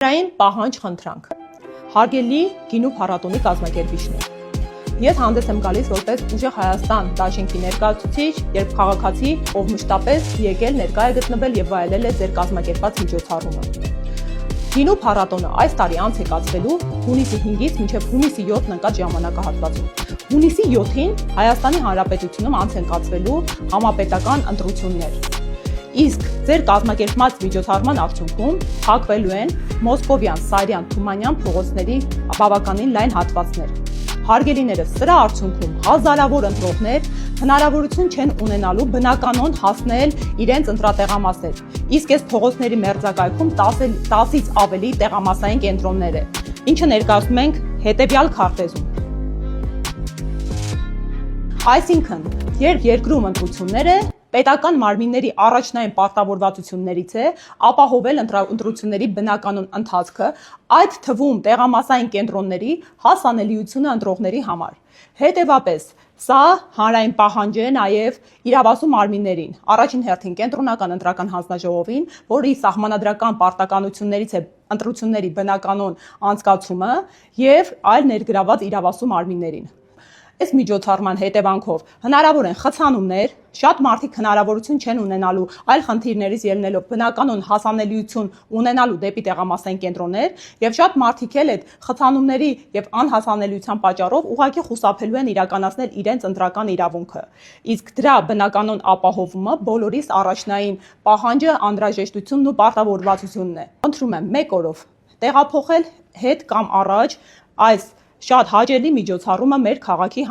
Հանրային պահանջ խնդրանք։ Հարգելի գինու փառատոնի կազմակերպիչներ, ես հանդես եմ գալիս որպես Ուժեղ Հայաստան դաշինքի ներկայացուցիչ, երբ քաղաքացի, ով մշտապես եկել, ներկա է գտնվել եւ վայելել է ձեր կազմակերպած միջոցառումը։ Գինու փառատոնը այս տարի անց է կացվելու հունիսի 5-ից մինչև հունիսի 7-ն ընկած ժամանակահատվածում։ Հունիսի 7-ին Հայաստանի Հանրապետությունում անց են կացվելու համապետական ընտրություններ։ Իսկ ձեր կազմակերպած միջոցառման արդյունքում փակվելու են Մոսկովյան, Սարյան, Թումանյան փողոցների բավականին լայն հատվածներ։ Հարգելիներս, սրա արդյունքում հազարավոր ընտրողներ հնարավորություն չեն ունենալու բնականon հասնել իրենց ընտրատեղամասեր։ Իսկ այս փողոցների մերձակայքում 10-ից ավելի տեղամասային կենտրոններ է, ինչը ներկայացնում ենք հետևյալ քարտեզում։ Այսինքն, երբ երկրում ընտրություններ է, պետական մարմինների առաջնային պարտավորվածություններից է ապահովել ընտրությունների բնականon ընթացքը, այդ թվում տեղամասային կենտրոնների հասանելիությունը ընտրողների համար։ Հետևապես, սա հանրային պահանջ է նաև իրավասու մարմիններին, առաջին հերթին կենտրոնական ընտրական հանձնաժողովին, որի սահմանադրական պարտականություններից է ընտրությունների բնականon անցկացումը եւ այլ ներգրաված իրավասու մարմիններին։ Այս միջոցառման հետևանքով հնարավոր են խցանումներ, շատ մարդիկ հնարավորություն չեն ունենալու այլ խնդիրներից ելնելով բնականon հասանելիություն ունենալու դեպի տեղամասային կենտրոններ եւ շատ մարդիկ էլ այդ խցանումների եւ անհասանելիության պատճառով ուղղակի խուսափելու են իրականացնել իրենց ընտրական իրավունքը։ Իսկ դրա բնականon ապահովումը բոլորիս առաջնային պահանջը, անհրաժեշտությունն ու պարտավորվածությունն է։ Խնդրում եմ 1 օրով տեղափոխել հետ կամ առաջ այս շատ հաճելի միջոցառումը մեր քաղաքի